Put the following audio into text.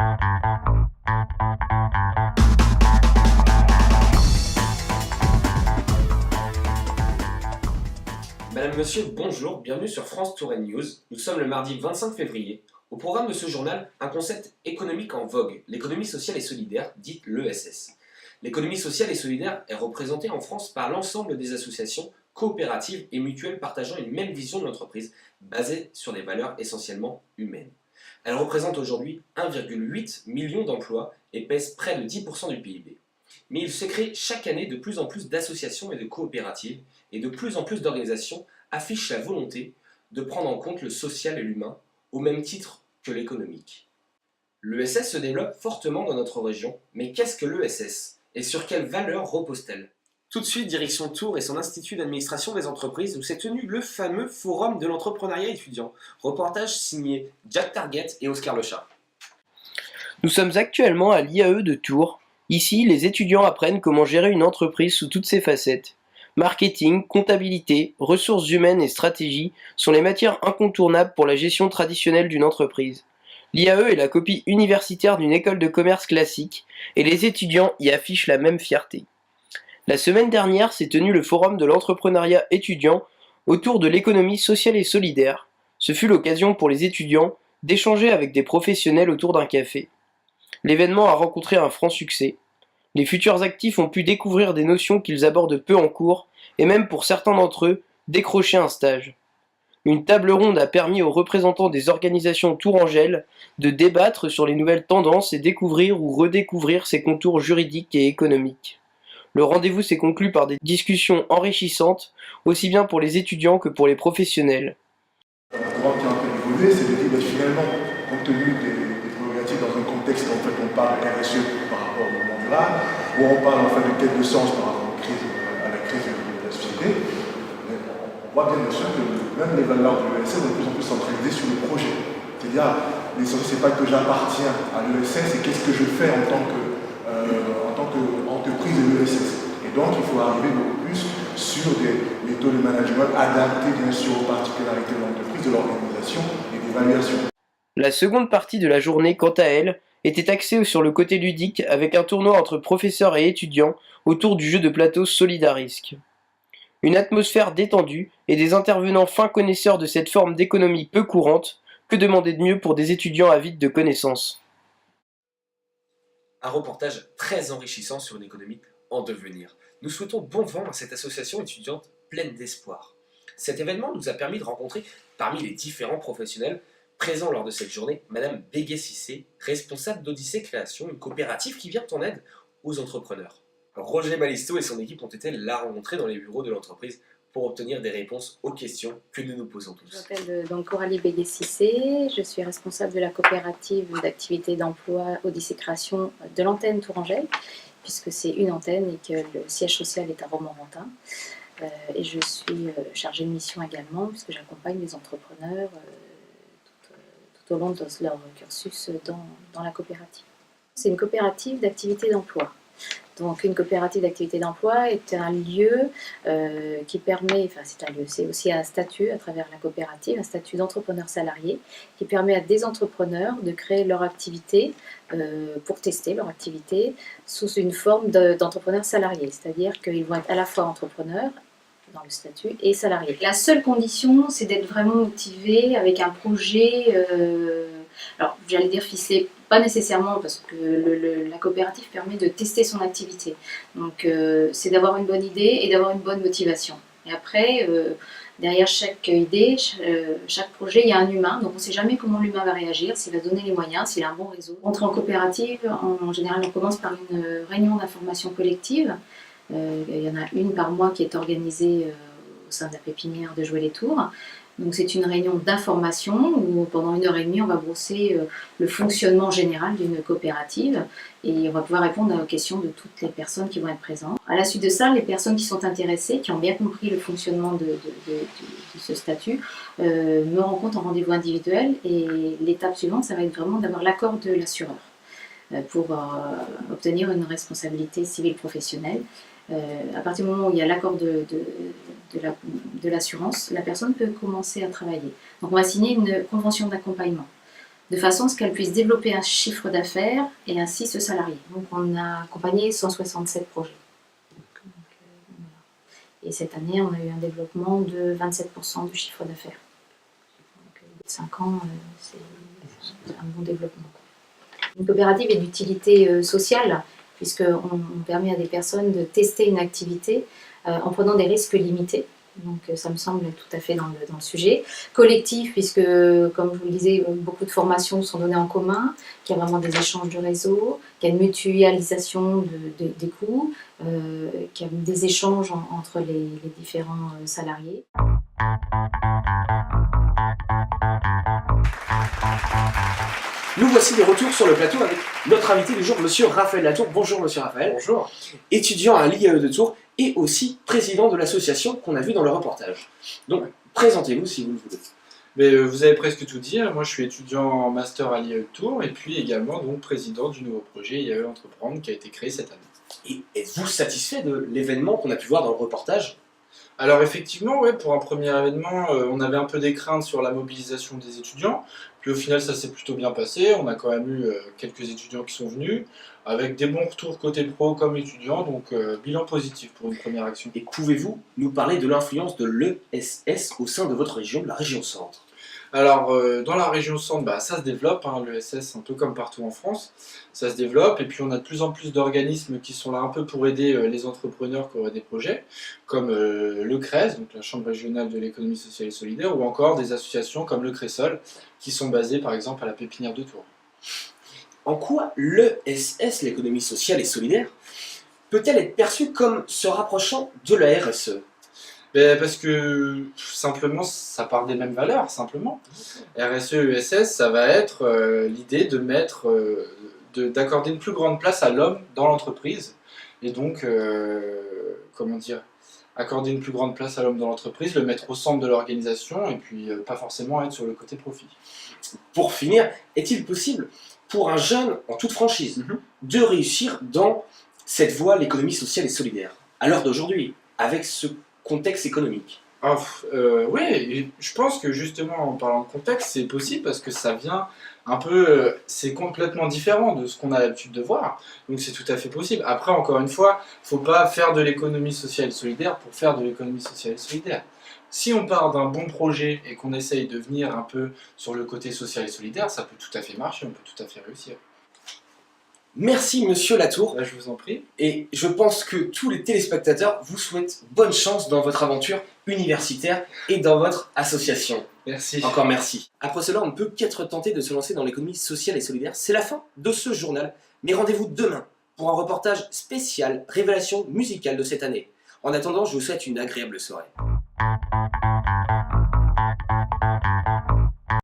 Madame, Monsieur, bonjour, bienvenue sur France Touraine News. Nous sommes le mardi 25 février. Au programme de ce journal, un concept économique en vogue, l'économie sociale et solidaire, dite l'ESS. L'économie sociale et solidaire est représentée en France par l'ensemble des associations, coopératives et mutuelles partageant une même vision de l'entreprise, basée sur des valeurs essentiellement humaines. Elle représente aujourd'hui 1,8 million d'emplois et pèse près de 10% du PIB. Mais il se crée chaque année de plus en plus d'associations et de coopératives, et de plus en plus d'organisations affichent la volonté de prendre en compte le social et l'humain au même titre que l'économique. L'ESS se développe fortement dans notre région, mais qu'est-ce que l'ESS et sur quelles valeurs repose-t-elle? Tout de suite, direction Tours et son institut d'administration des entreprises où s'est tenu le fameux forum de l'entrepreneuriat étudiant. Reportage signé Jack Target et Oscar Lechat. Nous sommes actuellement à l'IAE de Tours. Ici, les étudiants apprennent comment gérer une entreprise sous toutes ses facettes. Marketing, comptabilité, ressources humaines et stratégie sont les matières incontournables pour la gestion traditionnelle d'une entreprise. L'IAE est la copie universitaire d'une école de commerce classique et les étudiants y affichent la même fierté. La semaine dernière s'est tenu le forum de l'entrepreneuriat étudiant autour de l'économie sociale et solidaire. Ce fut l'occasion pour les étudiants d'échanger avec des professionnels autour d'un café. L'événement a rencontré un franc succès. Les futurs actifs ont pu découvrir des notions qu'ils abordent peu en cours, et même pour certains d'entre eux, décrocher un stage. Une table ronde a permis aux représentants des organisations tourangelles de débattre sur les nouvelles tendances et découvrir ou redécouvrir ses contours juridiques et économiques. Le rendez-vous s'est conclu par des discussions enrichissantes, aussi bien pour les étudiants que pour les professionnels. Le programme qui a un peu évolué, c'est de dire finalement, compte tenu des prérogatives dans un contexte où en fait, on parle RSE par rapport au monde rural, où on parle en fait de quête de sens par rapport à la crise de la société, on voit bien sûr que même les valeurs de l'ESS sont de plus en plus centralisées sur le projet. C'est-à-dire, l'essentiel, ce n'est pas que j'appartiens à l'ESS, c'est qu'est-ce que je fais en tant qu'entreprise de l'ESS. Et donc, il faut arriver beaucoup plus sur des méthodes de management adaptées bien sûr aux particularités de l'entreprise, de l'organisation et d'évaluation. La seconde partie de la journée, quant à elle, était axée sur le côté ludique avec un tournoi entre professeurs et étudiants autour du jeu de plateau Solidarisk. Une atmosphère détendue et des intervenants fins connaisseurs de cette forme d'économie peu courante, que demander de mieux pour des étudiants avides de connaissances? Un reportage très enrichissant sur une économie en devenir. Nous souhaitons bon vent à cette association étudiante pleine d'espoir. Cet événement nous a permis de rencontrer, parmi les différents professionnels présents lors de cette journée, Madame Béguet-Cissé, responsable d'Odyssée Création, une coopérative qui vient en aide aux entrepreneurs. Roger Balisto et son équipe ont été la rencontrer dans les bureaux de l'entreprise pour obtenir des réponses aux questions que nous nous posons tous. Je m'appelle donc Coralie Béguet-Cissé, je suis responsable de la coopérative d'activité d'emploi Odyssée Création de l'antenne Tourangelle, puisque c'est une antenne et que le siège social est à Romorantin. Et je suis chargée de mission également, puisque j'accompagne les entrepreneurs tout au long de leur cursus dans la coopérative. C'est une coopérative d'activité d'emploi. Donc une coopérative d'activité d'emploi est un lieu qui permet, c'est aussi un statut à travers la coopérative, un statut d'entrepreneur salarié qui permet à des entrepreneurs de créer leur activité pour tester leur activité sous une forme d'entrepreneur salarié. C'est-à-dire qu'ils vont être à la fois entrepreneurs dans le statut et salariés. La seule condition, c'est d'être vraiment motivé avec un projet, alors j'allais dire ficelé, pas nécessairement parce que la coopérative permet de tester son activité. Donc c'est d'avoir une bonne idée et d'avoir une bonne motivation. Et après, derrière chaque idée, chaque projet, il y a un humain. Donc on ne sait jamais comment l'humain va réagir, s'il va donner les moyens, s'il a un bon réseau. Entrer en coopérative, en général, on commence par une réunion d'information collective. Il y en a une par mois qui est organisée au sein de la pépinière de Jouer-les-Tours. Donc c'est une réunion d'information où pendant 1h30 on va brosser le fonctionnement général d'une coopérative et on va pouvoir répondre aux questions de toutes les personnes qui vont être présentes. À la suite de ça, les personnes qui sont intéressées, qui ont bien compris le fonctionnement de ce statut, me rencontrent en rendez-vous individuel et l'étape suivante, ça va être vraiment d'avoir l'accord de l'assureur pour obtenir une responsabilité civile professionnelle. À partir du moment où il y a l'accord de l'assurance, la personne peut commencer à travailler. Donc on va signer une convention d'accompagnement. de façon à ce qu'elle puisse développer un chiffre d'affaires et ainsi se salarier. Donc on a accompagné 167 projets. Et cette année, on a eu un développement de 27% du chiffre d'affaires. Donc, 5 ans, c'est un bon développement. Une coopérative est d'utilité sociale, puisqu'on permet à des personnes de tester une activité en prenant des risques limités. Donc ça me semble tout à fait dans le sujet. Collectif, puisque, comme je vous le disais, beaucoup de formations sont données en commun, qu'il y a vraiment des échanges de réseau, qu'il y a une mutualisation des coûts, qu'il y a des échanges entre les différents salariés. Nous voici de retour sur le plateau avec notre invité du jour, Monsieur Raphaël Latour. Bonjour Monsieur Raphaël. Bonjour. Étudiant à l'IAE de Tours et aussi président de l'association qu'on a vu dans le reportage. Donc, présentez-vous si vous le voulez. Mais, vous avez presque tout dit. Moi, je suis étudiant en master à l'IAE de Tours et puis également donc président du nouveau projet IAE Entreprendre qui a été créé cette année. Et êtes-vous satisfait de l'événement qu'on a pu voir dans le reportage? Alors effectivement, ouais, pour un premier événement, on avait un peu des craintes sur la mobilisation des étudiants. Puis au final, ça s'est plutôt bien passé. On a quand même eu quelques étudiants qui sont venus, avec des bons retours côté pro comme étudiants. Donc bilan positif pour une première action. Et pouvez-vous nous parler de l'influence de l'ESS au sein de votre région, de la région Centre? Alors, dans la région centre, ça se développe, l'ESS, un peu comme partout en France, ça se développe, et puis on a de plus en plus d'organismes qui sont là un peu pour aider les entrepreneurs qui auraient des projets, comme le CRES, donc la Chambre régionale de l'économie sociale et solidaire, ou encore des associations comme le CRESOL, qui sont basées par exemple à la Pépinière de Tours. En quoi l'ESS, l'économie sociale et solidaire, peut-elle être perçue comme se rapprochant de la RSE? Parce que simplement ça part des mêmes valeurs, simplement. RSE, ESS, ça va être l'idée de mettre, d'accorder une plus grande place à l'homme dans l'entreprise, et donc, comment dire, accorder une plus grande place à l'homme dans l'entreprise, le mettre au centre de l'organisation, et puis pas forcément être sur le côté profit. Pour finir, est-il possible pour un jeune, en toute franchise, de réussir dans cette voie, l'économie sociale et solidaire, à l'heure d'aujourd'hui, avec ce contexte économique? Oui, et je pense que justement en parlant de contexte, c'est possible parce que ça vient un peu, c'est complètement différent de ce qu'on a l'habitude de voir, donc c'est tout à fait possible. Après, encore une fois, il ne faut pas faire de l'économie sociale et solidaire pour faire de l'économie sociale et solidaire. Si on part d'un bon projet et qu'on essaye de venir un peu sur le côté social et solidaire, ça peut tout à fait marcher, on peut tout à fait réussir. Merci Monsieur Latour. Je vous en prie. Et je pense que tous les téléspectateurs vous souhaitent bonne chance dans votre aventure universitaire et dans votre association. Merci. Encore merci. Après cela, on ne peut qu'être tenté de se lancer dans l'économie sociale et solidaire. C'est la fin de ce journal, mais rendez-vous demain pour un reportage spécial révélation musicale de cette année. En attendant, je vous souhaite une agréable soirée.